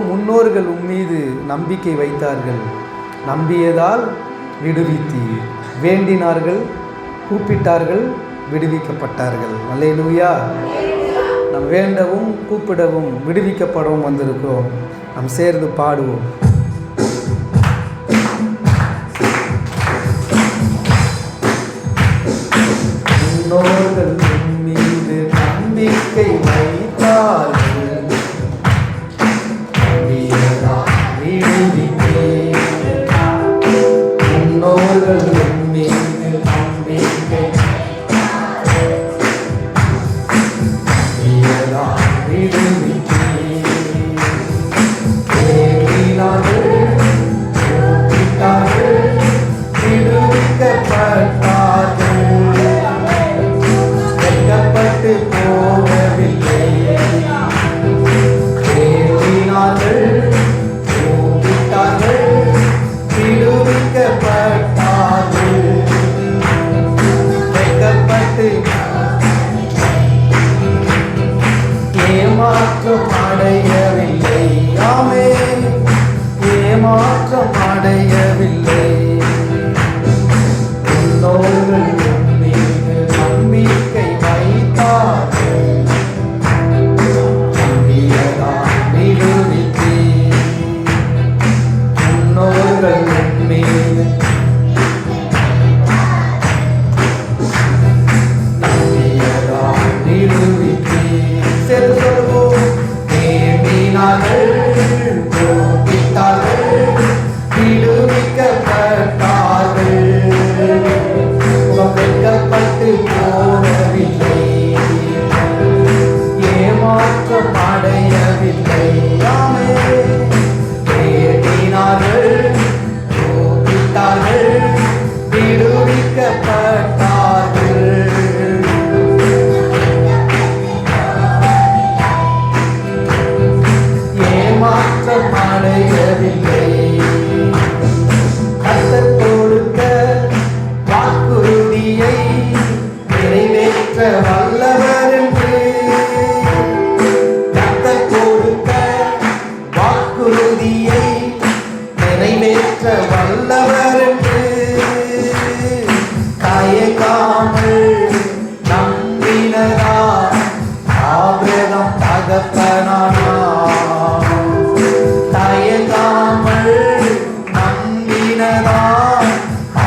முன்னோர்கள் உம்மீது நம்பிக்கை வைத்தார்கள், நம்பியதால் விடுவித்தீர். வேண்டினார்கள், கூப்பிட்டார்கள், விடுவிக்கப்பட்டார்கள். அல்லேலூயா. நாம் வேண்டவும் கூப்பிடவும் விடுவிக்கப்படவும் வந்திருக்கிறோம். நாம் சேர்ந்து பாடுவோம். முன்னோர்கள் மீது நம்பிக்கை வைத்தார்கள், முன்னோர்கள் மீது நம்பிக்கை ஏமாற்றம் அடையவில்லை. ஆமென். ஏமாற்றம் அடையவில்லை. முன்னோர்கள் மீது நம்பிக்கை வைத்தார்கள், நம்பியதால் விடுவித்தீர். முன்னோர்கள் மீது நம்பியதால் விடுவித்தீர். சரி சொல்லுவோம். வேண்டினார்கள், கூப்பிட்டார்கள், விடுவிக்கப்பட்டார்கள். வெட்கப்பட்டு போகவில்லை, ஏமாற்றம் அடையவில்லை. வேண்டினார்கள், கூப்பிட்டார்கள், விடுவிக்கப்பட்டார்கள். ஏமாற்றம் அடையவில்லை. கர்த்தர் கொடுத்த வாக்குறுதியை நிறைவேற்ற வல்லவர் என்று, கர்த்தர் கொடுத்த வாக்குறுதியை நிறைவேற்ற வல்லவர் என்று தயங்காமல் நம்பினதா ஆபிரகாம் தகப்பனானார். தயங்காமல் நம்பினதா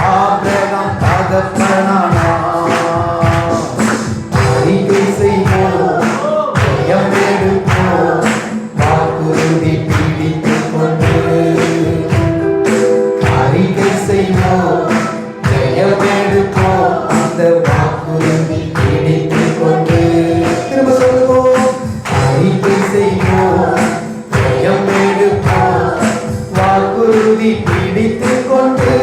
ஆபிரகாம் தகப்பனானார். அறிக்கை செய்வோம், ஜெயம் எடுப்போம், வாக்குறுதி பிடித்துக் கொண்டு. அறிக்கை செய்வோம், ஜெயம் எடுப்போம், அந்த வாக்குறுதி பிடித்துக் கொண்டு. திரும்ப சொல்லுவோம். அறிக்கை செய்வோம், ஜெயம் எடுப்போம், வாக்குறுதி பிடித்துக் கொண்டு.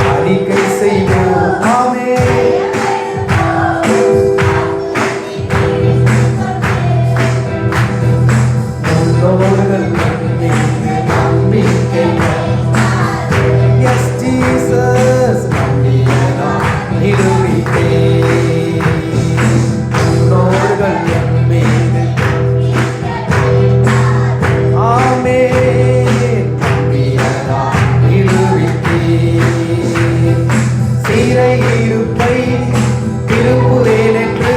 அறிக்கை செய்வோம். ஆமென். முன்னோர்கள் மீது நம்பிக்கை, Yes, Jesus, நம்பியதால் விடுவித்தீர். முன்னோர்கள் மீது ஆமென், நம்பியதால் விடுவித்தீர். சிறையிருப்பை திருப்புவேன் என்று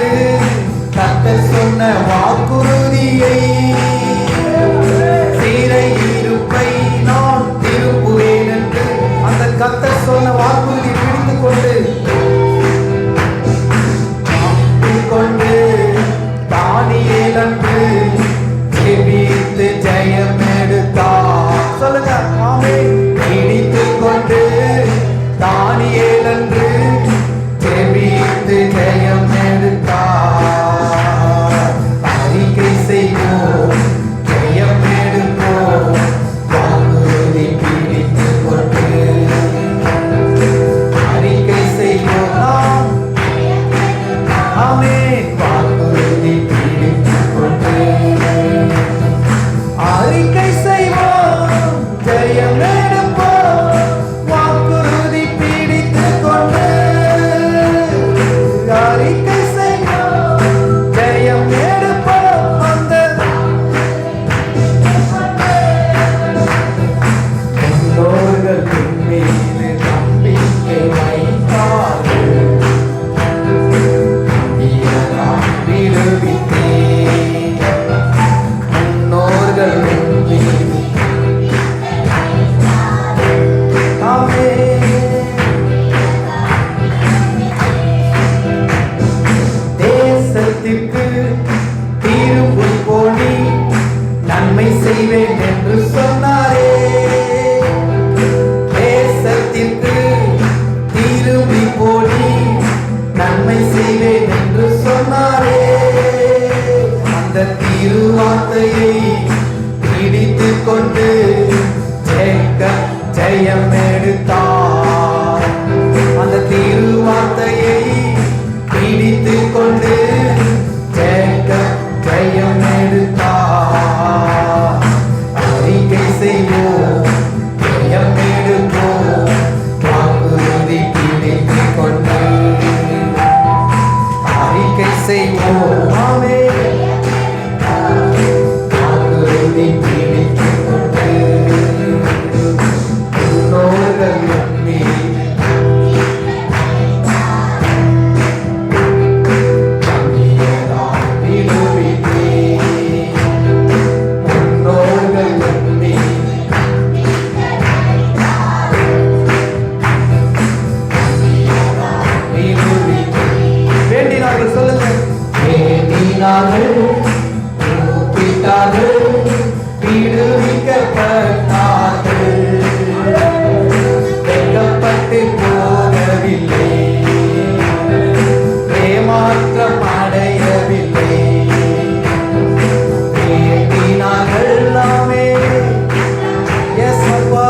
கர்த்தர் சொன்ன வாக்குறுதியை, சிறையிருப்பை நான் திருப்புவேன் என்று அந்த கர்த்தர் சொன்ன வாக்குறுதி பிடித்துக் கொண்டு கொண்டு தானியேல் அன்று ஜெபித்து ஜெயம் எடுத்தார். சொல்லுங்க. ஆமென். பிடித்துக் கொண்டு தானியேல் அன்று ஜெபித்து ஜெயம் எடுத்தார். அறிக்கை செய்வோம், ஜெயம் எடுப்போம், வாக்குறுதி பிடித்துக் கொண்டு. அறிக்கை செய்வோம். ஆமென். வாக்குறுதி பிடித்துக் கொண்டு. அறிக்கை செய்வோம், ஜெயம் எடுப்போம், வாக்குறுதி பிடித்துக் கொண்டு. அறிக்கை செய்வோம், ஜெயம் எடுப்போம், அந்த பிடித்துக் கொண்டு ஜெயம் எடுத்தார். அறிக்கை செய்வோம், ஜெயம் எடுப்போம், வாக்குறுதி பிடித்துக் கொண்டு அறிக்கை செய்வோம். ஆமென். வாக்குறுதி பிடித்துக் கொண்டு முன்னோர்கள் எண்ணி வேண்டினார்கள். சொல்லுங்க. வேண்டினார்கள், கூப்பிட்டார்கள், விடுவிக்கப்பட்டார்கள். வெட்கப்பட்டு போகவில்லை, ஏமாற்றம் அடையவில்லை. வேண்டினார்கள் நாமே. எஸ் அப்பா.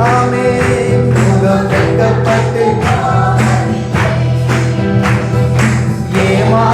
ஆமென். முகம் வெட்கப்பட்டு ஏமா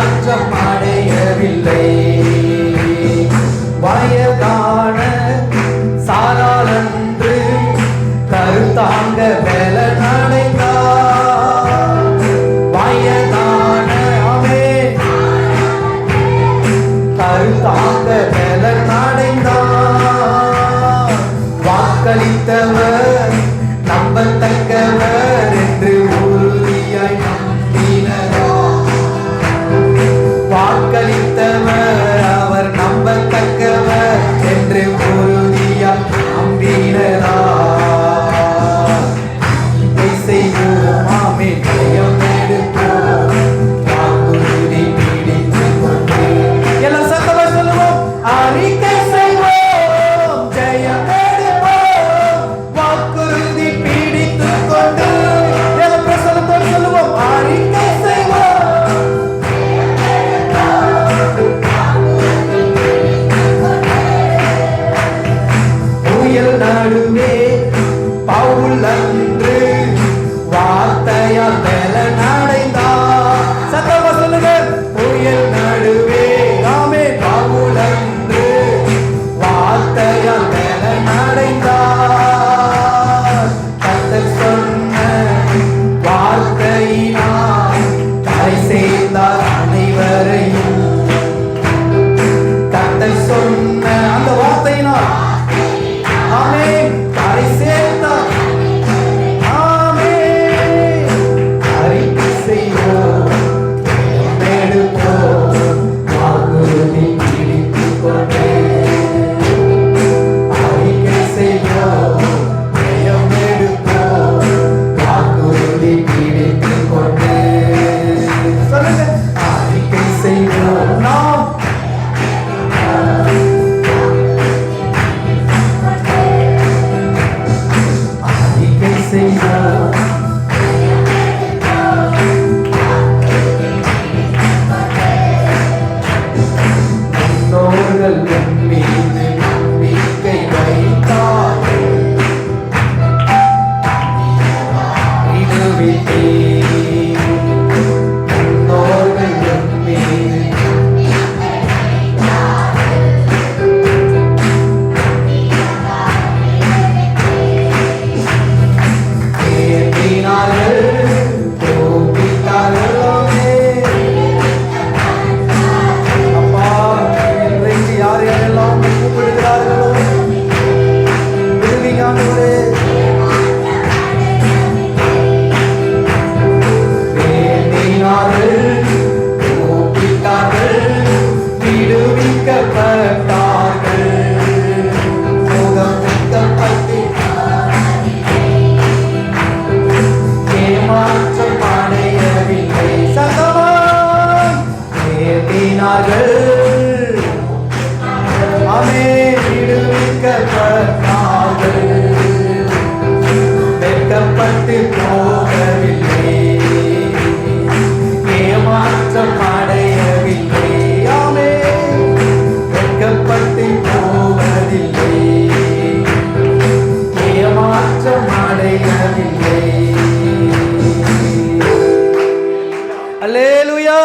அல்லேலூயா,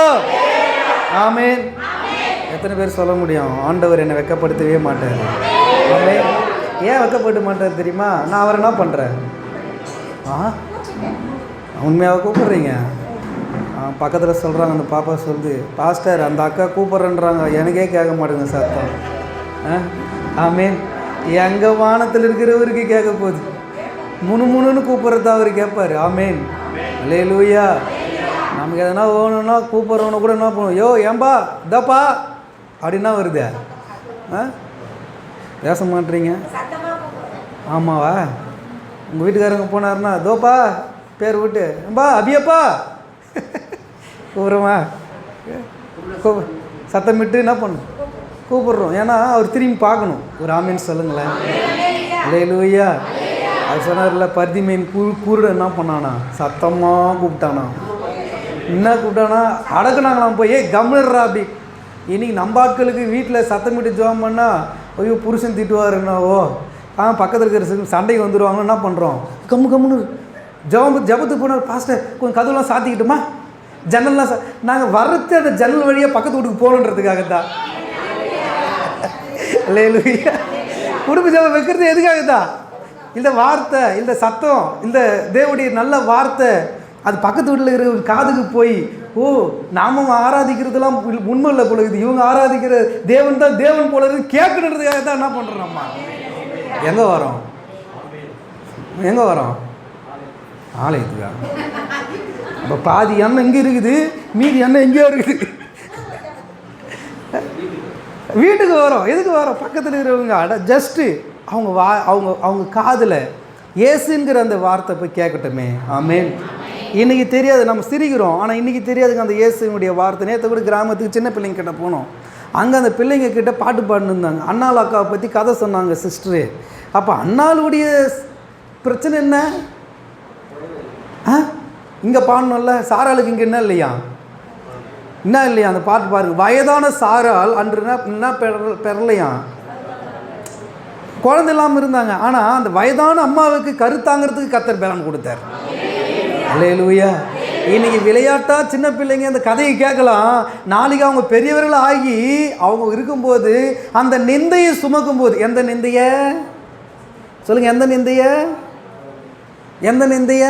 ஆமென். எத்தனை பேர் சொல்ல முடியும் ஆண்டவர் என்னை வெட்கப்படுத்தவே மாட்டார்? ஆமென். ஏன் வெட்கப்பட மாட்டார் தெரியுமா? நான் அவர் என்ன பண்ணுறேன்? உண்மையாக கூப்பிட்றீங்க? பக்கத்தில் சொல்கிறாங்க, அந்த பாப்பா சொல்லுது, பாஸ்டர் அந்த அக்கா கூப்பிட்றேன்றாங்க, எனக்கே கேட்க மாட்டேங்க சத்தம். ஆமேன். எங்கள் வானத்தில் இருக்கிறவருக்கு கேட்க போகுது. முணுமுணுன்னு கூப்பிட்றதா அவர் கேட்பார். ஆமேன். அல்லேலூயா. நமக்கு எதனா வேணும்னா கூப்பிட்றவனை கூட என்ன பண்ணுவோம்? யோ ஏம்பா இதாப்பா அப்படின்னா வருது. பேச மாட்டீங்க? ஆமாவா? உங்கள் வீட்டுக்காரங்க போனாருன்னா தோப்பா பேர் விட்டு ஏம்பா அபியப்பா கூப்பிட்றோமா? சத்தமிட்டு என்ன பண்ணும்? கூப்பிட்றோம். ஏன்னா அவர் திரும்பி பார்க்கணும். ஒரு ஆமீன் சொல்லுங்களேன். அல்லேலூயா. அவர் சொன்னார்ல, பர்திமேன் குருட என்ன பண்ணானா? சத்தமாக கூப்பிட்டானா. என்ன கூப்பிட்டானா? அடக்குனாங்களாம் போய், கம்முடுறா அப்படி. இன்றைக்கி நம்ம ஆட்களுக்கு வீட்டில் சத்தமிட்டு ஜெபம் பண்ணால் ஐயோ புருஷன் திட்டுவாருன்னாவோ, பக்கத்தில் இருக்கிற சண்டைக்கு வந்துடுவாங்கன்னு என்ன பண்ணுறோம்? கம்முன்னு ஜபத்துக்கு போனார். பாஸ்டர் கொஞ்சம் கதவுலாம் சாத்திக்கிட்டுமா, ஜன்னல்லாம் நாங்கள் வர்றது அந்த ஜன்னல் வழியாக பக்கத்து வீட்டுக்கு போகணுன்றதுக்காகத்தான். அல்லேலூயா. குடும்ப ஜபம் வைக்கிறது எதுக்காகத்தான்? இந்த வார்த்தை, இந்த சத்தம், இந்த தேவனுடைய நல்ல வார்த்தை அது பக்கத்து வீட்டில் இருக்கிற காதுக்கு போய், ஓ நாமும் ஆராதிக்கிறதுலாம் உண்மை இல்லை போல இருக்குது, இவங்க ஆராதிக்கிற தேவன் தான் தேவன் போல இருக்குது கேட்கணுன்றதுக்காக தான் என்ன பண்ணுறோம் நம்ம? எங்கே வரோம்? ஆலயத்துக்கா? அப்போ பாதி எண்ணெய் இங்கே இருக்குது, மீதி எண்ணெய் எங்கேயோ இருக்குது. வீட்டுக்கு வரோம். எதுக்கு வரோம்? பக்கத்தில் இருக்கிறவங்க ஜஸ்ட்டு அவங்க காதில் ஏசுங்கிற அந்த வார்த்தை போய் கேட்கட்டுமே. ஆமேன். இன்றைக்கி தெரியாது, நம்ம சிரிக்கிறோம், ஆனால் இன்றைக்கி தெரியாதுங்க அந்த இயேசுனுடைய வார்த்தை. நேற்று கூட கிராமத்துக்கு சின்ன பிள்ளைங்க கிட்ட போனோம். அங்கே அந்த பிள்ளைங்க கிட்ட பாட்டு பாடினுருந்தாங்க. அண்ணாள் அக்காவை பற்றி கதை சொன்னாங்க சிஸ்டரு. அப்போ அண்ணாளுடைய பிரச்சனை என்ன? இங்கே பாடணும்ல, சாராளுக்கு இங்கே என்ன இல்லையா? அந்த பாட்டு பாருங்க. வயதான சாரால் அன்று என்ன பெறலையா? குழந்தை இல்லாமல் இருந்தாங்க. ஆனால் அந்த வயதான அம்மாவுக்கு கருத்தாங்கிறதுக்கு கர்த்தர் பலன் கொடுத்தார். அல்லேலூயா. இன்னைக்கு விளையாட்டா சின்ன பிள்ளைங்க அந்த கதையை கேட்கலாம். நாளைக்கு அவங்க பெரியவர்கள் ஆகி அவங்க இருக்கும்போது அந்த நிந்தையை சுமக்கும் போது, எந்த நிந்தைய சொல்லுங்க? எந்த நிந்தைய?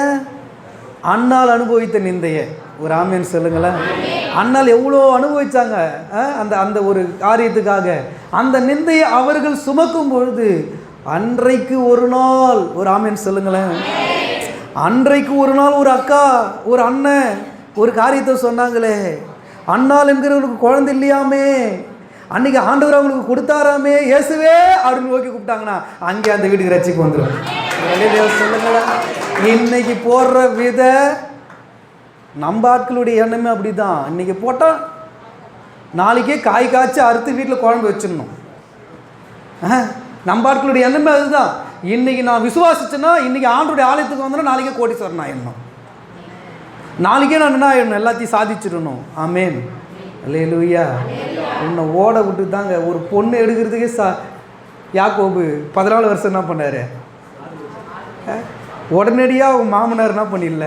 அண்ணால் அனுபவித்த நிந்தைய. ஒரு ஆமேன் சொல்லுங்களேன். அண்ணால் எவ்வளோ அனுபவிச்சாங்க அந்த ஒரு காரியத்துக்காக. அந்த நிந்தையை அவர்கள் சுமக்கும் பொழுது அன்றைக்கு ஒரு நாள், ஒரு ஆமேன் சொல்லுங்களேன், அன்றைக்கு ஒரு நாள் ஒரு அக்கா ஒரு அண்ணன் ஒரு காரியத்தை சொன்னாங்களே, அண்ணால் என்கிறவங்களுக்கு குழந்தை இல்லையாமே, அன்றைக்கி ஆண்டவர் அவங்களுக்கு கொடுத்தாராமே, இயேசுவே அப்படின்னு நோக்கி கூப்பிட்டாங்கன்னா அங்கே அந்த வீட்டுக்கு ரட்சிப்பு வந்துடும். சொல்லுங்களேன். இன்னைக்கு போடுற வித நம்ம ஆட்களுடைய எண்ணமே அப்படி தான். இன்றைக்கி போட்டால் நாளைக்கே காய் காய்ச்சி அறுத்து வீட்டில் குழம்பு வச்சிடணும். நம்ம ஆட்களுடைய எண்ணமே அதுதான். இன்றைக்கி நான் விசுவாசிச்சேன்னா இன்றைக்கி ஆண்டோடைய ஆலயத்துக்கு வந்தோன்னா நாளைக்கே கோடீஸ்வரன் ஆயிடணும், நாளைக்கே நான் என்ன ஆயிடணும், எல்லாத்தையும் சாதிச்சிடணும். ஆமேன். அல்லேலூயா. உன்னை ஓட விட்டு தாங்க ஒரு பொண்ணு எடுக்கிறதுக்கே யாக்கோபு 14 வருஷம் என்ன பண்ணார்? உடனடியாக அவங்க மாமனார் என்ன பண்ணிடல,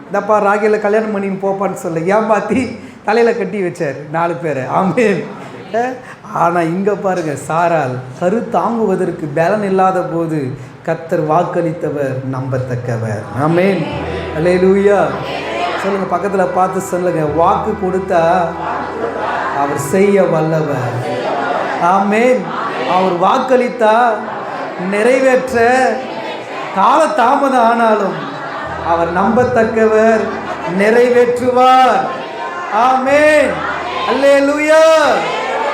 இந்தப்பா ராகியில் கல்யாணம் பண்ணின்னு போப்பான்னு சொல்ல ஏமாற்றி தலையில் கட்டி வச்சார் 4 பேரை. ஆமேன். ஆனால் இங்கே பாருங்கள், சாரால் கரு தாங்குவதற்கு பலன் இல்லாத போது கர்த்தர் வாக்களித்தவர் நம்பத்தக்கவர். ஆமேன். அல்லேலூயா. சொல்லுங்கள், பக்கத்தில் பார்த்து சொல்லுங்கள், வாக்கு கொடுத்தா அவர் செய்ய வல்லவர். ஆமேன். அவர் வாக்களித்தா நிறைவேற்ற கால தாமதம் ஆனாலும் அவர் நம்பத்தக்கவர், நிறைவேற்றுவார். ஆமேன். அல்லேலூயா.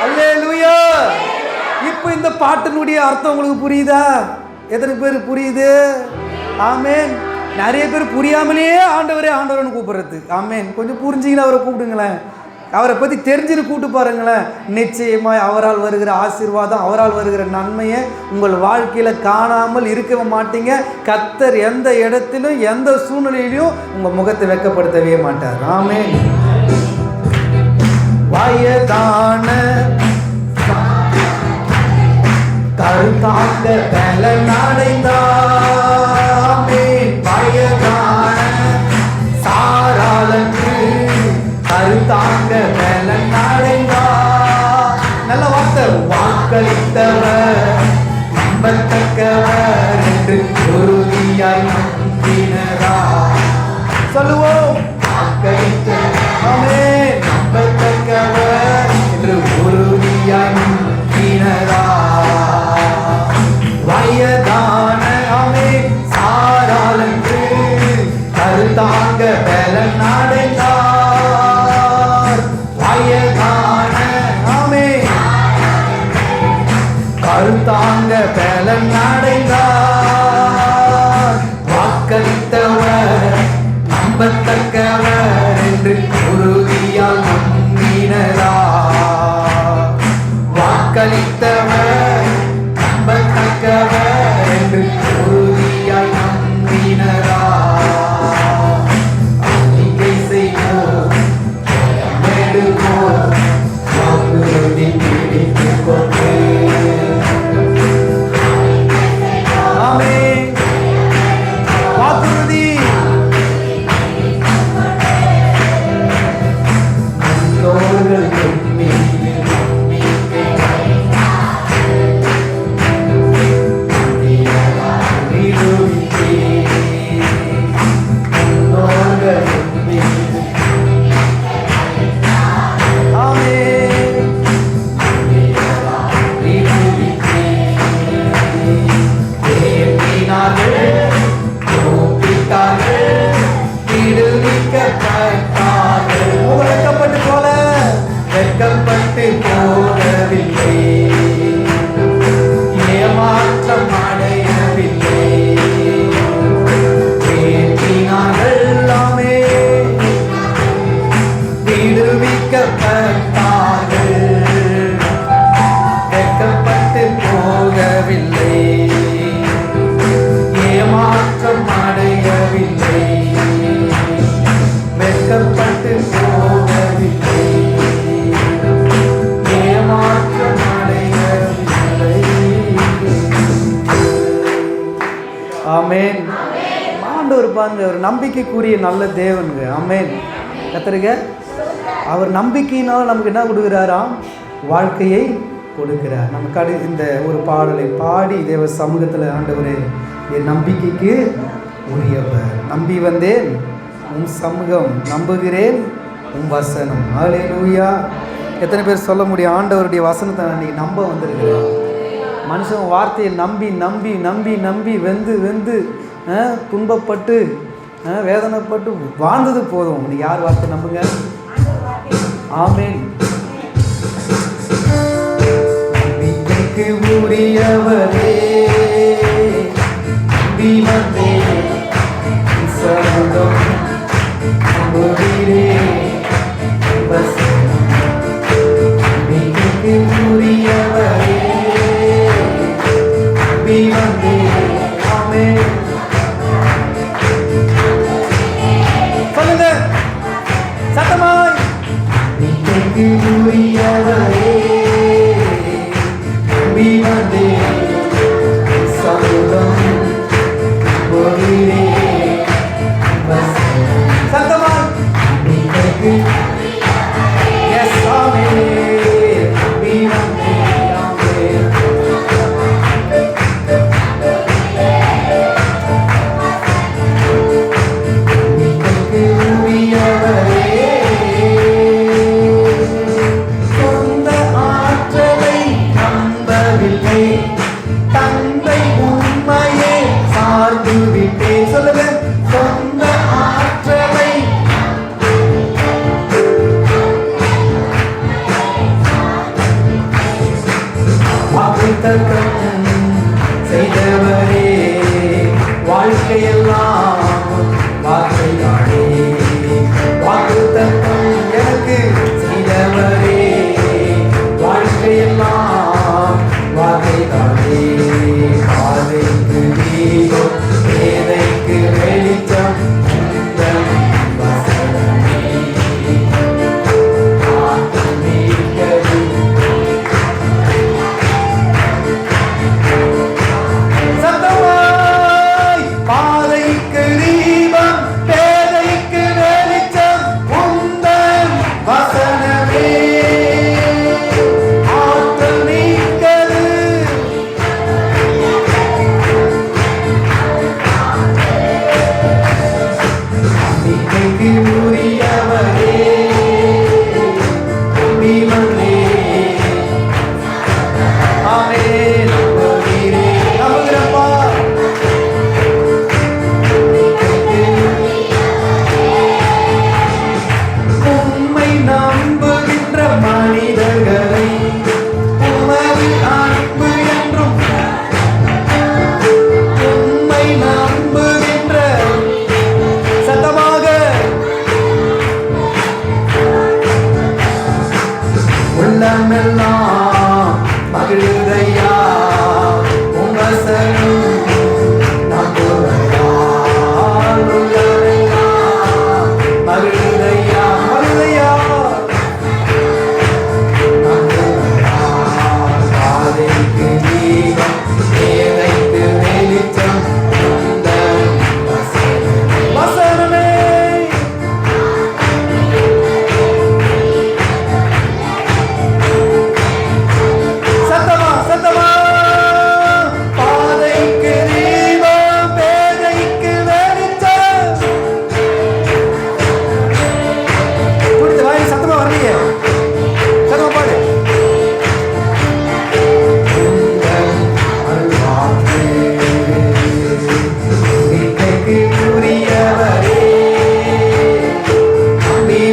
அல்லேலூயா. இப்போ இந்த பாட்டினுடைய அர்த்தம் உங்களுக்கு புரியுதா? எத்தனை பேர் புரியுது? ஆமேன். நிறைய பேர் புரியாமலேயே ஆண்டவர்னு கூப்பிடுறது. ஆமேன். கொஞ்சம் புரிஞ்சிங்கன்னா அவரை கூப்பிடுங்களேன், அவரை பற்றி தெரிஞ்சுன்னு கூப்பிட்டு பாருங்களேன். நிச்சயமாய் அவரால் வருகிற ஆசீர்வாதம், அவரால் வருகிற நன்மையை உங்கள் வாழ்க்கையில் காணாமல் இருக்க மாட்டீங்க. கர்த்தர் எந்த இடத்திலும் எந்த சூழ்நிலையிலையும் உங்கள் முகத்தை வெட்கப்படுத்தவே மாட்டார். ஆமேன். வயதான கருத்தாங்க பலன் அடைந்தாமே, வயதான சாராளுக்கு என்று உறுதியால் நம்பினரா. வாக்களித்தவர் நம்பத்தக்கவர் என்று உறுதியாய் நம்பினரா. அறிக்கை செய்வோம் நெடுவோம் வாக்குறுதி பிடித்துக் கொண்டு. ஆமென். வாக்குறுதி முன்னோர்கள் மீது நம்பிக்கை முன்னோர்கள் மீது வெட்கப்பட்டு போல வெட்கப்பட்டு போகவில்லை, ஏமாற்றம் அடையவில்லை. பேசினார்கள் எல்லாமே விடுவிக்கப்பட்டார்கள், வெட்கப்பட்டு போகவில்லை, ஏமாற்றம் அடையவில்லை, வெட்கப்பட்டு போகவில்லை, ஏமாற்றம் அடையவில்லை. ஆமென். ஆண்டவர் பாருங்க, ஒரு நம்பிக்கைக்குரிய நல்ல தேவனுங்க. ஆமென். கர்த்தருங்க அவர் நம்பிக்கையினால் நமக்கு என்ன கொடுக்குறாராம்? வாழ்க்கையை கொடுக்கிறார். நமக்கு இந்த ஒரு பாடலை பாடி தேவ சமூகத்தில் ஆண்டவரே என் நம்பிக்கைக்கு உரியவர், நம்பி வந்தேன் உன் சமூகம், நம்புகிறேன் உன் வசனம். ஹல்லேலூயா. எத்தனை பேர் சொல்ல முடியும் ஆண்டவருடைய வசனத்தை அன்றைக்கி நம்ப வந்திருக்கிறோம்? மனுஷன் வார்த்தையை நம்பி நம்பி நம்பி நம்பி வெந்து வெந்து துன்பப்பட்டு வேதனைப்பட்டு வாழ்ந்தது போதும். இன்னைக்கு யார் வார்த்தை நம்புங்க? ஆமென். நம்பிக்கைக்கு உரியவரே நம்பி வந்தேன் சமூகம், நம்புகிறேன் வசனம். நம்பிக்கைக்கு உரியவரே நம்பி வந்தேன். ஆமென். சொல்லுங்க சத்தமாய். நம்பிக்கைக்கு உரியவரே நம்பி வந்தேன் சமூகம், நம்புகிறேன் வசனம். சத்தமாய். நம்பிக்கைக்கு எஸ் ஆமென். நம்பி வந்தேன். ஆமென். நம்பிக்கைக்கு உரியவரே சொந்த ஆற்றலை நம்பவில்லை, தந்தை உண்மையை சார்ந்து விட்டேன். சொல்லுங்க சொந்த ஆற்றலை வாக்குத்தத்தம் செய்தவரே, வாழ்க்கையெல்லாம் வார்த்தையானே. வாக்குத்தத்தம் எனக்கு செய்தவரே, வாழ்க்கையெல்லாம் வார்த்தையானே. பாதைக்கு தீபம், பேதைக்கு வெளிச்சம், உந்தன் வசனமே.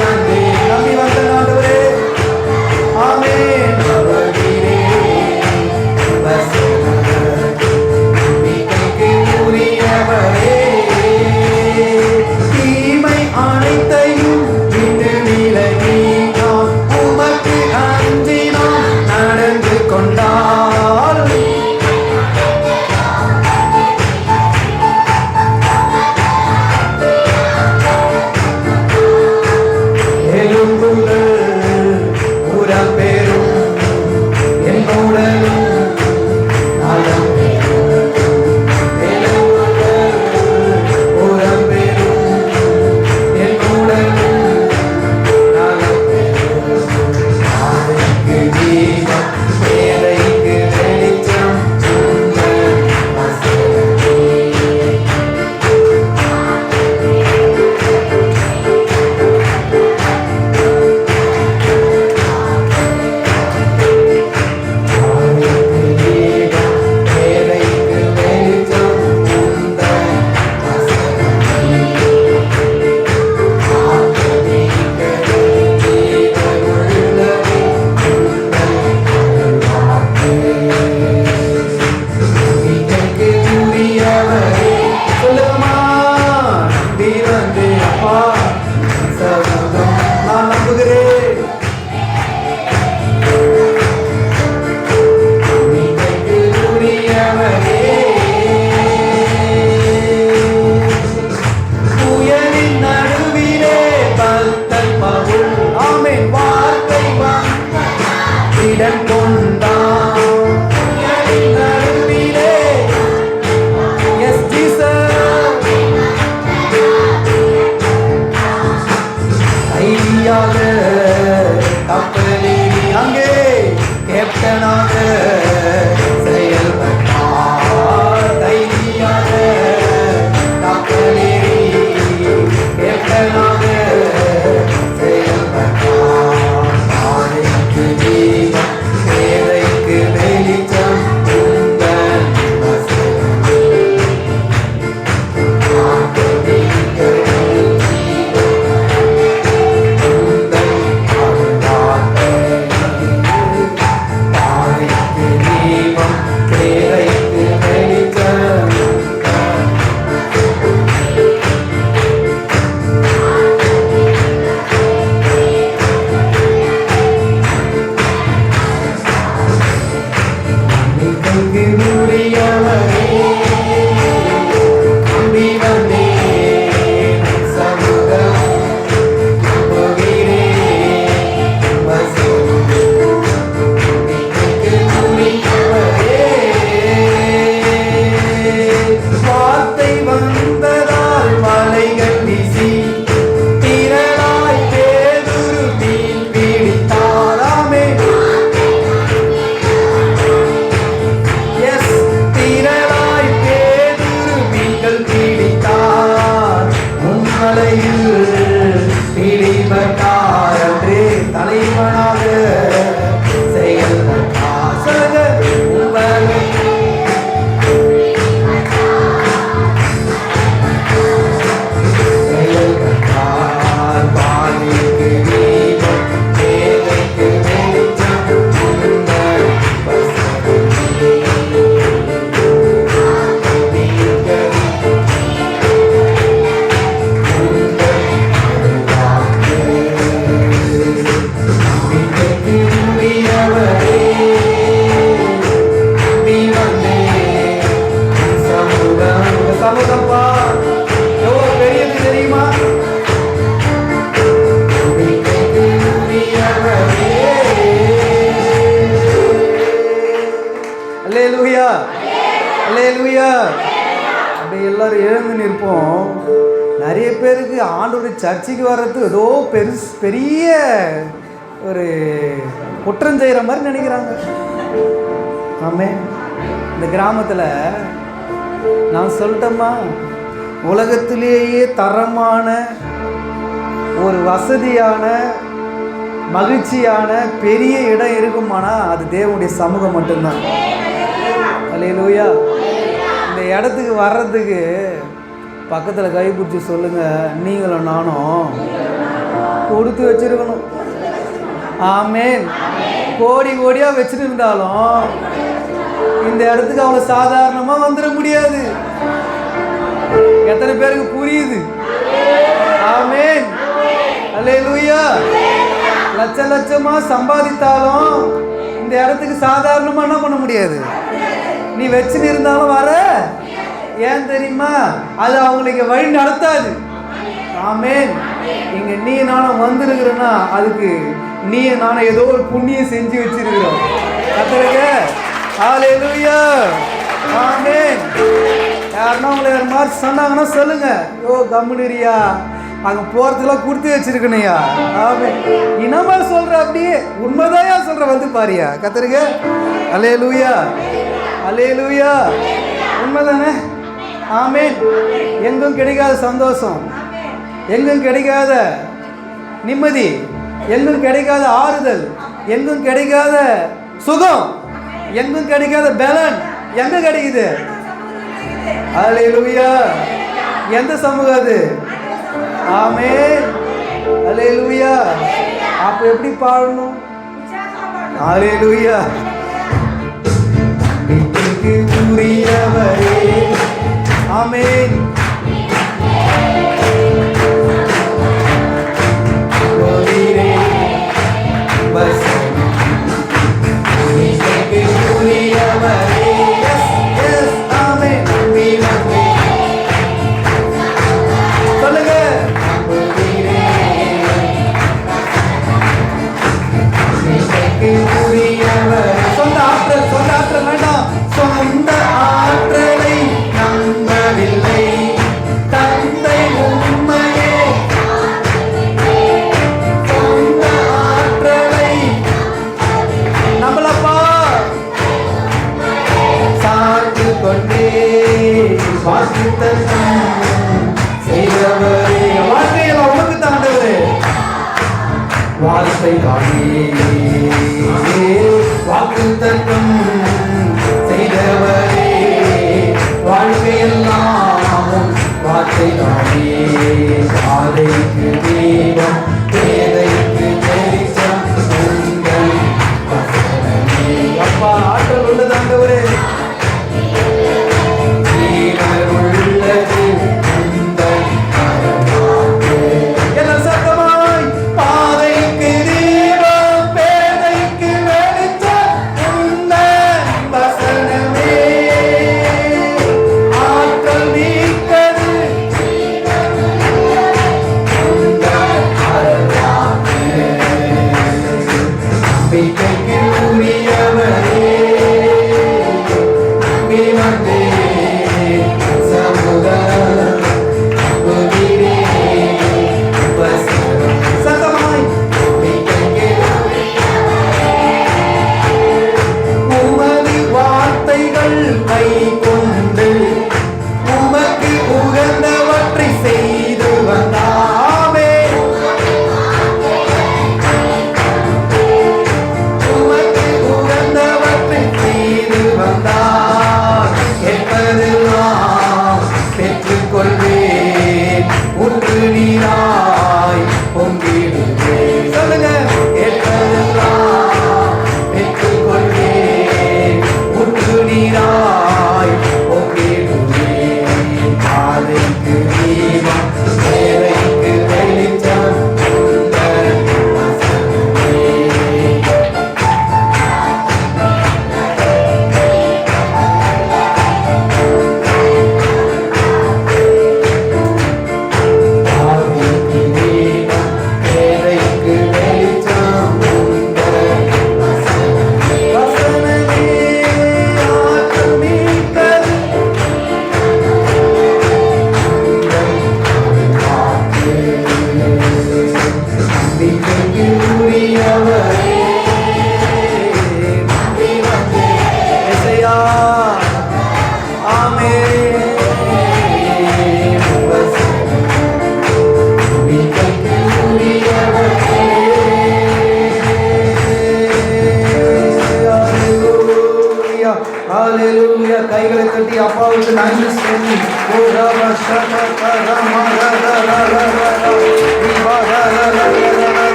வந்து நம்பி வந்த ஆண்டவரே. ஆமென். நம்புகிறே நம்பிக்கைக்கு உரியவரே. தீமை அனைத்தையும் விட்டு விலகி நாம் உமக்கு அஞ்சி நாம் நடந்து கொண்டால் எலும்புகள் உரம் பெறும் என் உடலும் நலம் பெறும். எலும்புகள் உரம் பெறும் என் உடலும் நலம் பெறும். பாதைக்கு தீபம் பேதைக்கு வெளிச்சம் உங்கள் வசனமே. நான் நம்புகிறேன். நம்பிக்கைக்கு உரியவரே. புயலின் நடுவிலே பக்தன் பவுல் ஆமென் வார்த்தை இடம் கொண்டான். புயலின் நடுவிலே எஸ் ஜீசஸ் தைரியாக கப்பலில் அங்கே கேப்டனாக செயல்பட்டார். தைரியாக கப்பலில் கேப்டனாக செயல்பட்டார். பாதைக்கு தீபம் பேதைக்கு வெளிச்சம் உங்கள் வசனமே. வார்த்தை வந்ததால் வலைகள் வீசி திரளாய் பேதுரு மீன் பிடித்தார். ஆமென். எஸ் திரளாய் பேதுரு மீன்கள் பிடித்தார். முன்மலையில் பிடிபட்டார் என்று தலைவனாக செயல்பட்டார். சொல்லுங்க. உங்களை செயல்பட்டார். பாதைக்கு தீபம் பேதைக்கு வெளிச்சம் உங்கள் வசனமே. நீங்கள் நம்பிக்கைக்கு உரியவரே. நம்பி வந்தேன் சமூகம். உங்க சமூகப்பா எவ்வளோ பெரியது தெரியுமா? நம்பிக்கைக்கு உரியவரே. அல்லேலூயா அல்லேலூயா. அப்படி எல்லாரும் எழுந்து நிற்போம். நிறைய பேருக்கு ஆண்டோட சர்ச்சைக்கு வர்றது ஏதோ பெரிய ஒரு குற்றம் செய்கிற மாதிரி நினைக்கிறாங்க. ஆமே. இந்த கிராமத்தில் நான் சொல்லட்டோமா, உலகத்திலேயே தரமான ஒரு வசதியான மகிழ்ச்சியான பெரிய இடம் இருக்குமானா அது தேவனுடைய சமூகம் மட்டும்தான். அல்லேலூயா. இந்த இடத்துக்கு வர்றதுக்கு பக்கத்தில் கை பிடிச்சி சொல்லுங்கள், நீங்களும் நானும் கொடுத்து வச்சிருக்கணும். ஆமேன். கோடி கோடியாக வச்சுட்டு இருந்தாலும் இந்த இடத்துக்கு அவ்வளோ சாதாரணமாக வந்துட முடியாது. எத்தனை பேருக்கு புரியுது? ஆமேன். அல்லேலூயா. லட்ச லட்சமாக சம்பாதித்தாலும் இந்த இடத்துக்கு சாதாரணமாக என்ன பண்ண முடியாது. நீ வச்சுன்னு இருந்தாலும் வர. ஏன் தெரியுமா? அது அவங்களுக்கு வழி நடத்தாது. ஆமேன். இங்கே நீ நானும் வந்திருக்கிறேன்னா அதுக்கு நீ நானும் ஏதோ ஒரு புண்ணியம் செஞ்சு வச்சிருக்கிறோம். கர்த்தருக்கு ஹல்லேலூயா. ஆமேன். யாருன்னா உங்களை ஒரு மாதிரி சொன்னாங்கன்னா சொல்லுங்க, யோ கம்முனிரியா, அங்கே போகிறதுக்கெல்லாம் கொடுத்து வச்சிருக்கணையா. ஆமேன். இனமா சொல்கிற, அப்படியே உண்மைதாயா சொல்கிற, வந்து பாரியா. கர்த்தருக்கு ஹல்லேலூயா. ஹல்லேலூயா. உண்மைதானே? ஆமேன். எங்கும் கிடைக்காத சந்தோஷம், எங்கும் கிடைக்காத நிம்மதி, எங்கும் கிடைக்காத ஆறுதல், எங்கும் கிடைக்காத சுகம், எங்கும் கிடைக்காத பலன் எங்க கிடைக்குது? அல்லேலூயா. எந்த சமூகம் அது? ஆமென். அல்லேலூயா. அப்ப எப்படி பாடணும்? அல்லேலூயா. உரியவரே. ஆமென். வாழ்க்கையில் உமக்கு தாண்டவரே. வார்த்தை வாக்கு தத்தம் செய்தவரே. வாழ்க்கையெல்லாம் வார்த்தை தானே. பாதைக்கு தீபம், பேதைக்கு வெளிச்சம் உங்கள் வசனமே. அப்பா ஆற்றல் உள்ள தாண்டவரே.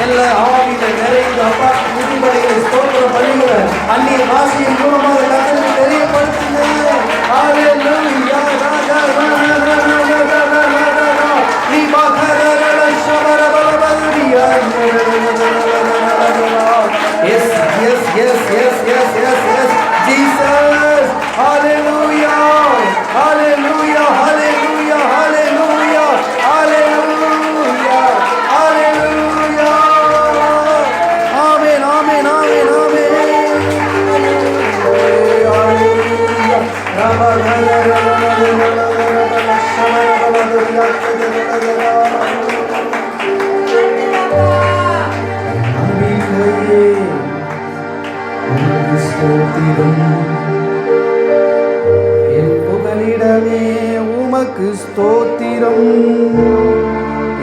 எல்லா ஆவியில நிறைந்த அப்பா குடிமலைகளை ஸ்தோத்திரம் பண்ணுங்க. அந்நிய பாஷையின் மூலமாக கர்த்தருக்கு தெரியப்படுத்துங்க. ஹalleluya ராஜா நீ பாகரல ஷபரபலபலியா. Yes yes yes yes yes yes yes Jesus. ஹalleluya ஹalleluya ஹalleluya ஹalleluya ஹalleluya ஹalleluya. ஆமென் ஆமென் ஆமென் ஆமென். ஹalleluya என் புகலிடமே உமக்கு ஸ்தோத்திரம்.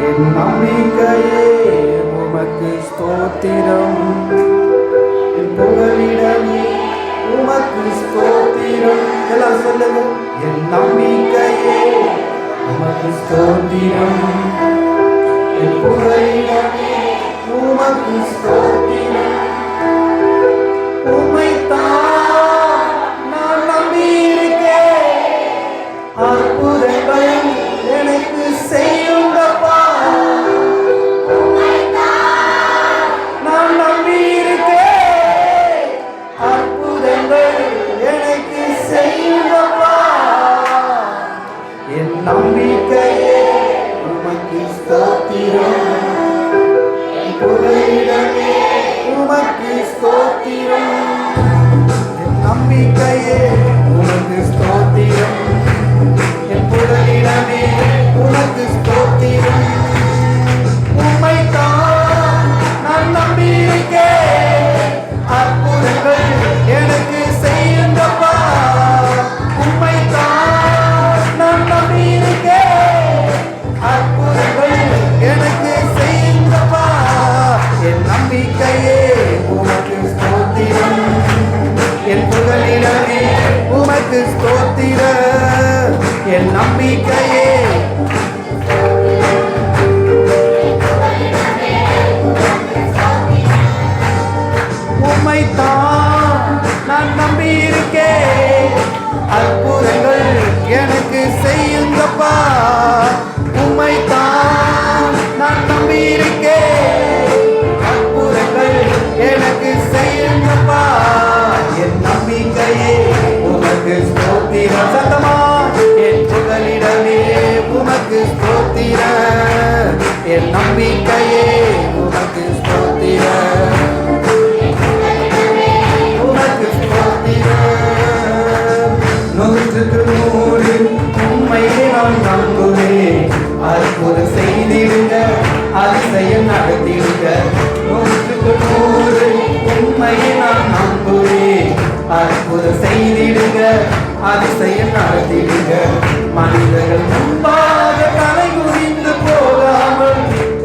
என் நம்பிக்கையே உமக்கு ஸ்தோத்திரம். என் புகலிடமே உமக்கு ஸ்தோத்திரம். எல்லாம் சொல்லுங்க. என் நம்பிக்கையே உமக்கு ஸ்தோத்திரம். என் புகலிடமே உமக்கு ஸ்தோத்திரம். உம்மைத்தான் நான் நம்பியிருக்கேன். அற்புதங்கள் எனக்கு செய்யுங்கப்பா. நான் நம்பியிருக்கேன். அற்புதங்கள் எனக்கு செய்யுங்கப்பா. என் நம்பிக்கையே உமக்கு ஸ்தோத்திரம். என் புகலிடமே உமக்கு ஸ்தோத்திரம். என் நம்பிக்கையே உமக்கு ஸ்தோத்திரம். என் புகலிடமே உமக்கு ஸ்தோத்திரம். உம்மைத்தான் நான் நம்பியிருக்கேன். அற்புதங்கள் எனக்கு செய்யுங்கப்பா. உம்மைத்தான் நான் நம்பியிருக்கேன். அற்புதங்கள் எனக்கு செய்யுங்கப்பா. என் நம்பிக்கையே உமக்கு ஸ்தோத்திரம். என் புகலிடமே உமக்கு ஸ்தோத்திரம். என் நம்பிக்கையே உம்மைத்தான் நான் நம்பியிருக்கேன். அற்புதங்கள் எனக்கு செய்யுங்கப்பா. உம்மைத்தான் நான் நம்பியிருக்கேன். அற்புதங்கள் எனக்கு செய்யுங்கப்பா. என் நம்பிக்கையே உமக்கு ஸ்தோத்திரம். சத்தமா என் புகலிடமே உமக்கு ஸ்தோத்திரம். என் நம்பிக்கையே உமக்கு ஸ்தோத்திரம். உமக்கு ஸ்தோத்திரம். 100க்கு 100 உம்மையே நான் நம்புவேன். அற்புதம் செய்திடுங்க, அதிசயம் நடத்திடுங்க. 100க்கு 100 உம்மையே நான் நம்புவேன். அற்புதம் செய்திடுங்க, அதிசயம் நடத்திடுங்க. மனிதர்கள் முன்பாக தலை குனிந்து போகாமல்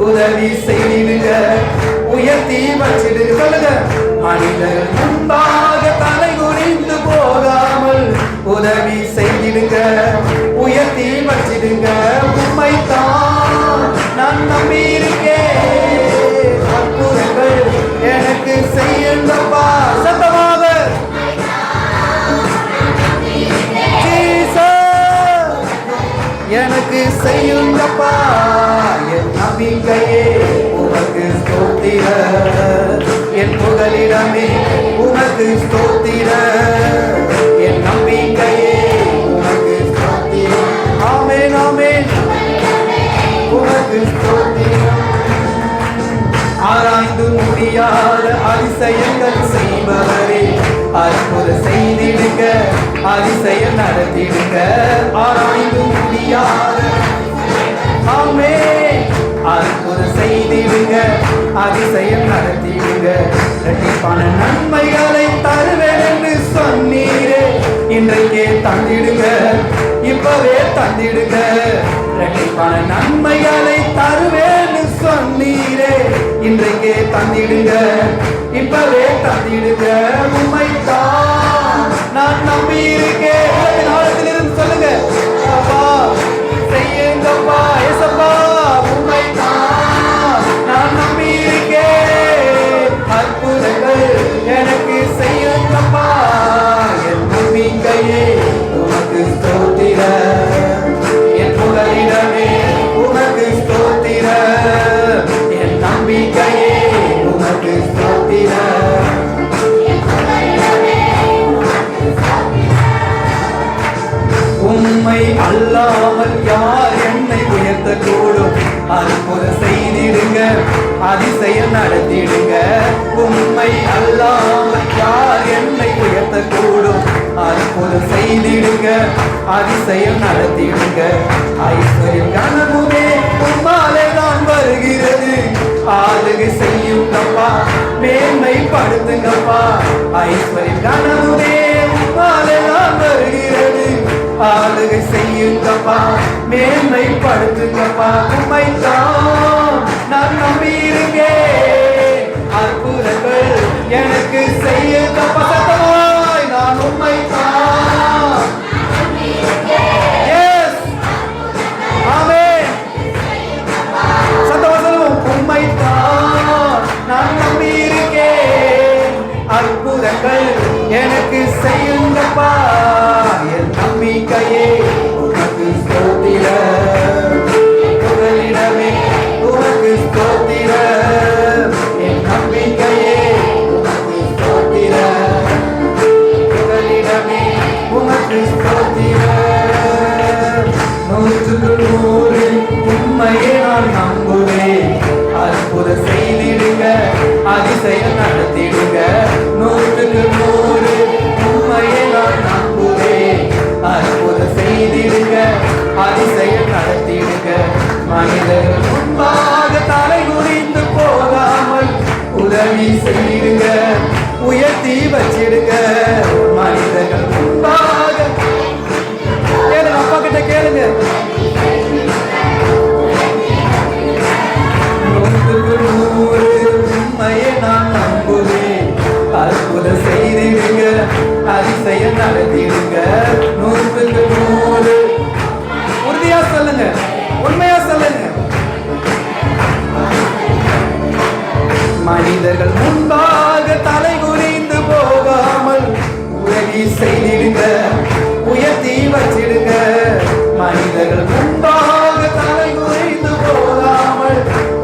உதவி செய்திடுங்க, உயர்த்தி வச்சிடுங்க. சொல்லுங்க. மனிதர்கள் முன்பாக தலை குனிந்து போகாமல் உதவி செய்திடுங்க, உயர்த்தி வச்சிடுங்க. உம்மைத்தான் நான் நம்பியிருக்கேன். அற்புதங்கள் எனக்கு செய்யுங்கப்பா. சத்தமாக எனக்கு செய்யுங்கப்பா. என் நம்பிக்கையே உமக்கு ஸ்தோத்திரம். என் புகலிடமே உமக்கு ஸ்தோத்திரம். என் நம்பிக்கையே உமக்கு ஸ்தோத்திரம். ஆமென் ஆமென். உமக்கு ஸ்தோத்திரம். ஆராய்ந்து முடியாத அதிசயங்கள் செய்பவரே, அற்புதம் செய்திடுங்க, அதிசயம் நடத்திடுங்க. ஆராய்ந்து முடியாத ஆமென். அற்புதம் செய்திடுங்க, அதிசயம் நடத்திடுங்க. இரட்டிப்பான நன்மைகளை தருவேன் என்று சொன்னீரே, இன்றைக்கே தந்திடுங்க, இப்பவே தந்திடுங்க. இரட்டிப்பான நன்மைகளை தருவேன்னு சொன்னீரே, இன்றைக்கே தந்திடுங்க, இப்பவே தந்திடுங்க. உம்மைத்தான் நான் நம்பியிருக்கேன். நாளத்திலிருந்து சொல்லுங்க. அப்பா செய்யுங்கப்பா. ஏசப்பா உம்மைத்தான் உயர்த்தக்கூடும். அற்புதம் செய்திடுங்க, அதிசயம் நடத்திடுங்க. உண்மை அல்லாமல் யார் என்னை உயர்த்தக்கூடும்? அற்புதம் செய்திடுங்க, அதிசயம் நடத்திடுங்க. ஐஸ்வர்யம் கனவுமே உம்மாலே தான் வருகிறது. ஆளுகை செய்யுங்கப்பா, மேன்மைப்படுத்துங்கப்பா. ஐஸ்வர்யம் கனவுமே உம்மாலே தான் வருகிறது. ஆளுகை செய்யுங்கப்பா, மேன்மைப்படுத்துங்கப்பா. உம்மைத்தான் நான் நம்பியிருக்கேன். அற்புதங்கள் எனக்கு செய்யுங்கப்பா. சத்தமாய் நான் உம்மைத்தான். எஸ், ஆமென். சத்தமா சொல்லுவோம். உம்மைத்தான் நான் நம்பியிருக்கேன். அற்புதங்கள் எனக்கு செய்யுங்கப்பா. என் நம்பிக்கையே உமக்கு ஸ்தோத்திரம். புகலிடமே உமக்கு ஸ்தோத்திரம். என் நம்பிக்கையே உமக்கு ஸ்தோத்திரம். புகலிடமே உமக்கு ஸ்தோத்திரம். 100க்கு 100 உண்மையை நான் நம்புவேன். அற்புதம் செய்திடுங்க, அதிசயம் நடத்திடுங்க. 100க்கு 100 உண்மையை நான் நம்புவேன். அற்புதம் செய்திடுங்க, அதிசயம் நடத்திடுங்க. மனிதர்கள் முன்பாக தலை குனிந்து போகாமல் உதவி செய்திடுங்க, உயர்த்தி வச்சிடுங்க. மனிதர்கள் முன்பாக கேளுங்க, அப்பா கிட்ட கேளுங்க. 100க்கு 100 உண்மையை நான் நம்புவேன். அற்புதம் செய்திடுங்க, அதிசயம் நடத்திடுங்க. 100க்கு 100 உறுதியா சொல்லுங்க, உண்மையா சொல்லுங்க. மனிதர்கள் முன்பாக தலை குனிந்து போகாமல் உதவி செய்திடுங்க, உயர்த்தி வச்சிடுங்க. மனிதர்கள் முன்பாக தலை குனிந்து போகாமல்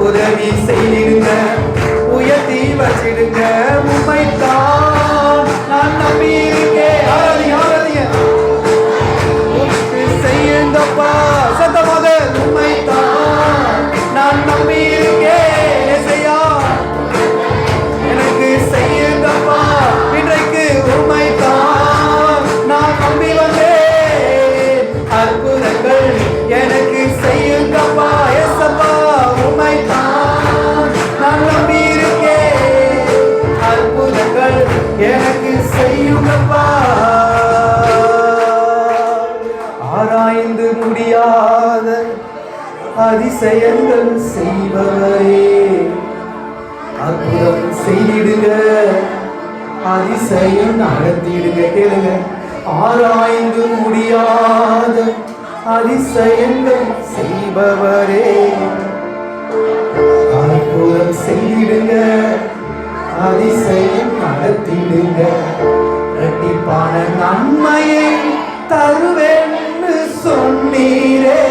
உதவி செய்திடுங்க, உயர்த்தி வச்சிடுங்க. உம்மைத்தான் நான் நம்பியிருக்கேன். செய்யுங்கப்பா, சத்தமாக. உம்மைத்தான் நான் நம்பியிருக்கேன். இசையா எனக்கு செய்யுங்கப்பா. இன்றைக்கு உம்மைத்தான் நான் நம்பி வந்தேன். அற்புதங்கள் எனக்கு செய்யுங்கப்பா. எஸ்அப்பா, உம்மைத்தான் நான் நம்பியிருக்கேன். அற்புதங்கள் எனக்கு செய்யுங்கப்பா. ஆராய்ந்து முடியாத அதிசயங்கள் செய்பவரே, அற்புதம் செய்திடுங்க, அதிசயம் நடத்திடுங்க. கேளுங்க. ஆராய்ந்து முடியாத அதிசயங்கள் செய்பவரே, அற்புதம் செய்திடுங்க, அதிசயம் நடத்திடுங்க. இரட்டிப்பான நன்மையை தருவேன்னு சொன்னீரே,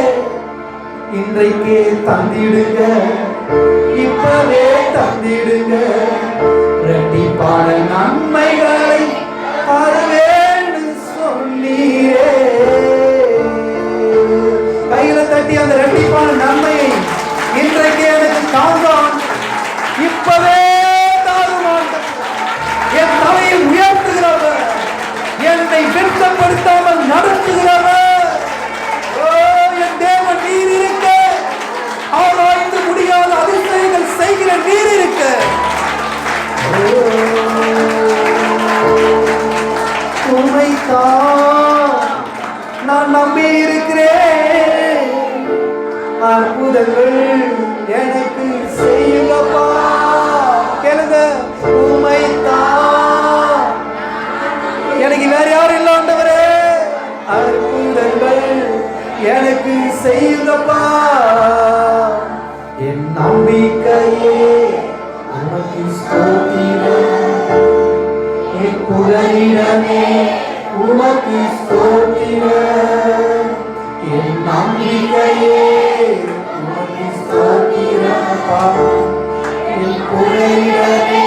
இன்றைக்கே தந்திடுங்க, இப்பவே தந்திடுங்க. இரட்டிப்பான நன்மைகளை தருவேன்னு சொன்னீரே. கையில தட்டி அந்த இரட்டிப்பான நன்மையை இன்றைக்கு எனக்கு தாங்கான், இப்பவே தாருமான். என் தலையை உயர்த்துகிறவர், என்னை வெட்கப்படுத்தாமல் நடத்துகிறவர். ஓ, என் தேவன் நீர் இருக்க, ஆராய்ந்து முடியாத அதிசயங்கள் செய்கிற நீர் இருக்க. உம்மைத்தான் நான் நம்பி இருக்கிறேன். அற்புதங்கள் எனக்கு செய்யுங்கப்பா. கேளுங்க. உம்மைத்தான், எனக்கு வேற யாரும் இல்லை ஆண்டவரே. அற்புதங்கள் எனக்கு செய்யுங்கப்பா. என் நம்பிக்கையே உமக்கு ஸ்தோத்திரம். என் புகலிடமே உமக்கு ஸ்தோத்திரம். என் நம்பிக்கையே உமக்கு ஸ்தோத்திரம். என் புகலிடமே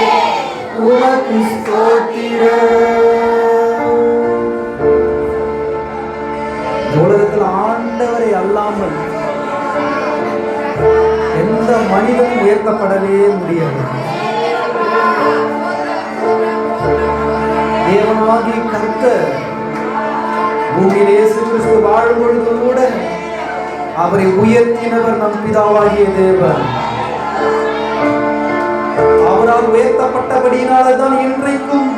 உமக்கு ஸ்தோத்திரம். உலகத்தில் ஆண்டவரை அல்லாமல் எந்த மனிதனும் உயர்த்தப்படவே முடியாது. தேவனாகிய கர்த்தர் பூமியில் இயேசு கிறிஸ்து வாழும் பொழுது கூட அவரை உயர்த்தினவர் நம் பிதாவாகிய தேவன். அவரால் உயர்த்தப்பட்டபடியினால்தான் இன்றைக்கும்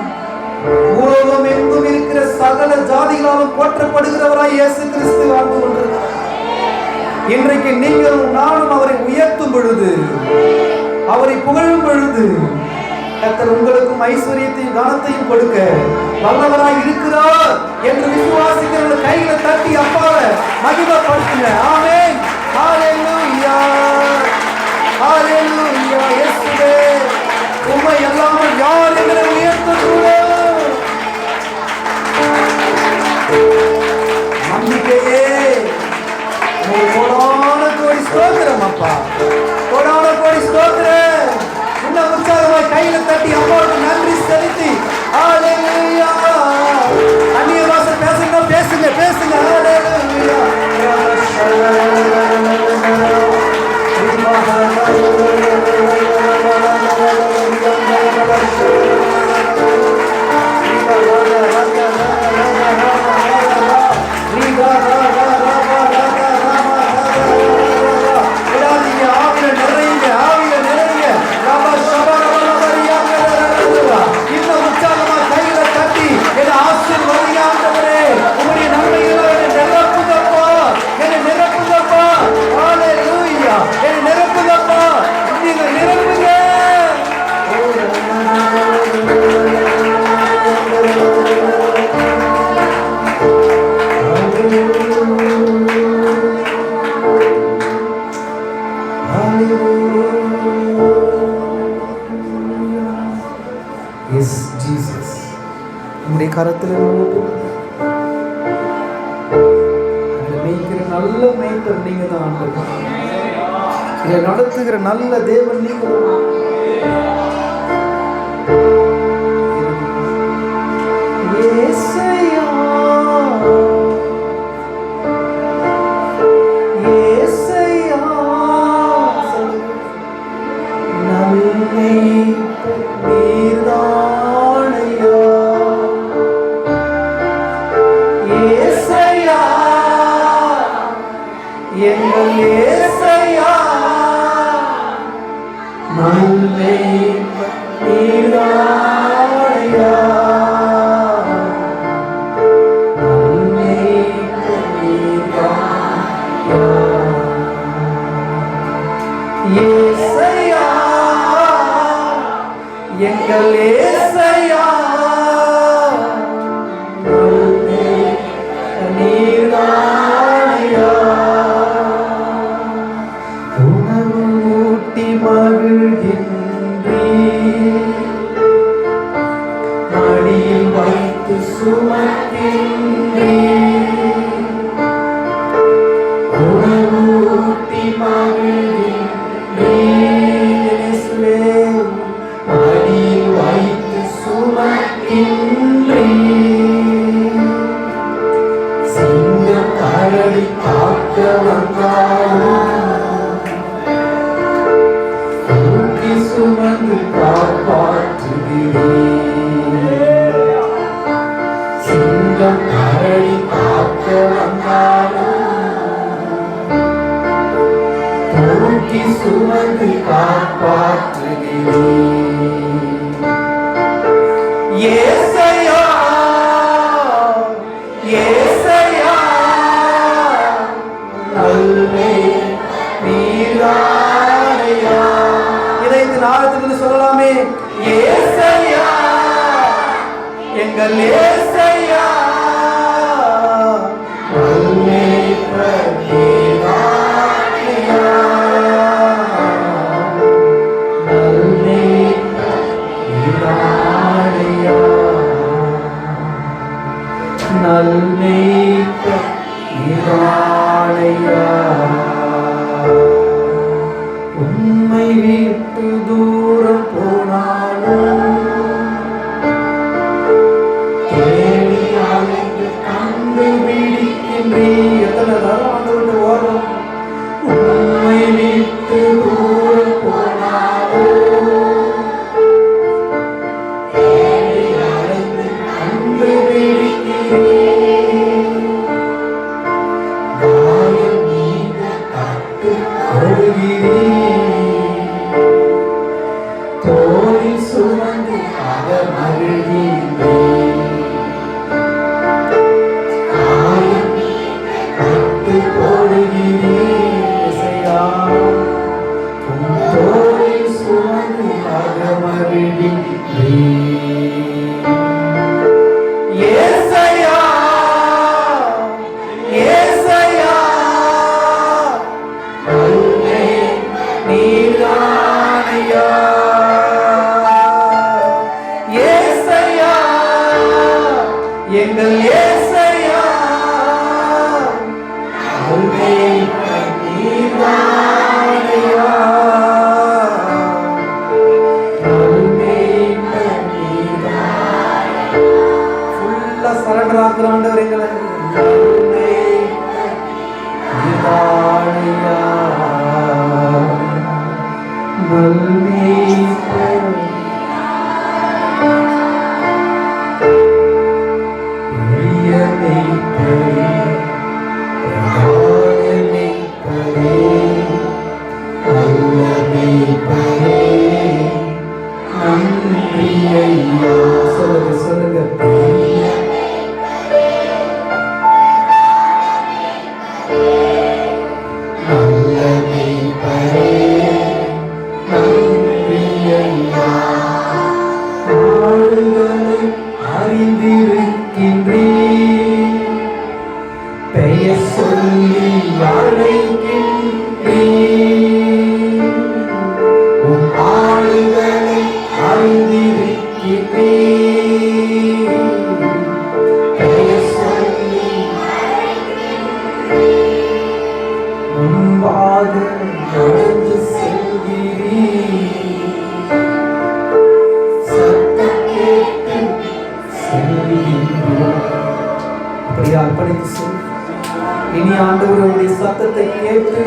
உலகம் எங்கும் இருக்கிற சகல ஜாதிகளாலும் போற்றப்படுகிறவராய் இயேசு கிறிஸ்து வாழ்ந்து கொண்டிருக்கிறார். இன்றைக்கு நீங்கள் நானும் அவரை உயர்த்தும் பொழுது, அவரை புகழும் பொழுது, கர்த்தர் உங்களுக்கும் ஐஸ்வர்யத்தையும் கனத்தையும் கொடுக்க வல்லவராய் இருக்கிறார் என்று விசுவாசிக்கிற கைகளை தட்டி அப்பாவை மகிமைப்படுத்துங்க. ஆமென். ஹல்லேலூயா, ஹல்லேலூயா. இயேசுவே, உம்மை அல்லாமல் யார் எங்களை உயர்த்தக்கூடும்? நம்பிக்கையே கோடான கோடி ஸ்தோத்திரம் அப்பா, கோடான கோடி ஸ்தோத்திரம். இன்னும் உற்சாகமாய் கையில தட்டி அம்மாவுக்கு நன்றி செலுத்தி ஹல்லேலூயா. அந்நிய பாஷை பேசுங்க, பேசுங்க, பேசுங்க. ஹல்லேலூயா. கரத்தில் மேய்க்கிற நல்ல மேய்ப்பர் நீங்க தான். இதை நடத்துகிற நல்ல தேவன் நீங்க தான். சொல்லலாமே, ஏசையா எங்கள் ஏசையா உம்மை விட்டு தூரம் போனாலும் போடுகிறீர், தோளில் சுமந்து அகமகிழ்கின்றீர். காயம் கட்டு போடுகிறீர் இசையா, உம் தோளில் சுமந்து அகமகிழ்கின்றீர். ஏசையா ஏசையா அன்பே நீதானையா, ஏசையா எங்கள் ஏசையா அன்பே நீதானையா, அன்பே நீதானையா. ஃபுல்லா சரண்டர் ஆக்குற ஆண்டவர் எங்களை. அன்பே நீதானையா, அன்பே அறிந்திருக்கின்றீர், பெயர் சொல்லி அழைக்கின்றீர், உம் ஆளுகளை அறிந்திருக்கின்றீர், பெயர் சொல்லி முன்பாக நடந்து செல்கிறீர், சத்தம் கேட்டு செல்கின்றோம். அப்படியே அர்ப்பணித்து சொல். இனி ஆண்டவருடைய சத்தத்தை கேட்டு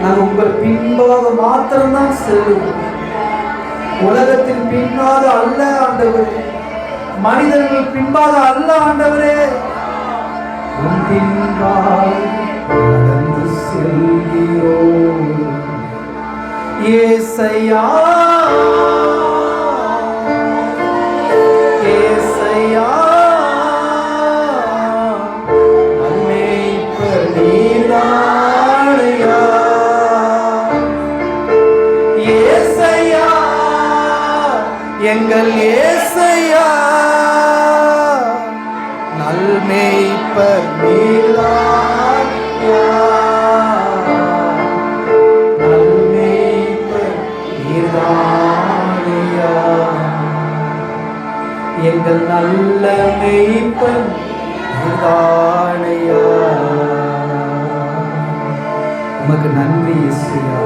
நாங்கள் உங்கள் பின்பாக மாத்திரம்தான் செல்லுவோம். உலகத்தின் பின்பாக அல்ல ஆண்டவரே, மனிதர்கள் பின்பாக அல்ல ஆண்டவரே, உன் பின்பாக நடந்து செல்கிறோம். ஏசையா ஏசையா அன்னைப்பர் நீதானையா, ஏசையா எங்கள் ஏசையா நல்மேய்ப்பர் நீதானையா, நல்மேய்ப்பர் நீதானையா, எங்கள் நல்ல மேய்ப்பன் நீதானையா. உமக்கு நன்றி இயேசுயா,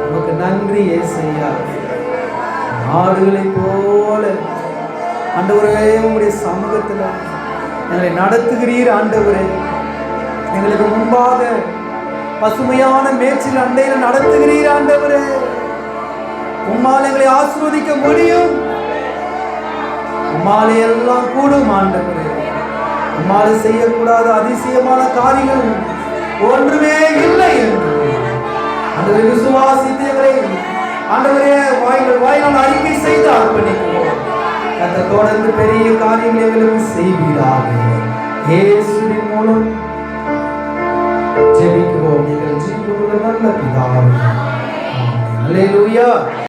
உமக்கு நன்றி இயேசுயா. ஆடுகளை போல ஆண்டவரே உங்களுடைய சமூகத்தில் எங்களை நடத்துகிறீர் ஆண்டவரே. எங்களுக்கு முன்பாக பசுமையான மேய்ச்சல் அண்டையில் நடத்துகிறீர் ஆண்டவரே. உம்மால் எங்களை ஆசீர்வதிக்க முடியும், உம்மாலே எல்லாம் கூடும் ஆண்டவரே. உம்மாலே செய்யக்கூடாத அதிசயமான காரியங்கள் ஒன்றுமே இல்லை என்று ஆண்டவரே விசுவாசித்து எங்களை ஆண்டவரே வாயினால் அறிக்கை செய்து அர்ப்பணிக்கிறோம். கர்த்தர் தொடர்ந்து பெரிய காரியங்களை எங்களுக்கு செய்வீராக. இயேசுவின் மூலம் ஜெபிக்கிறோம் எங்கள் ஜீவனுள்ள நல்ல பிதாவே. ஆமென். அல்லேலூயா.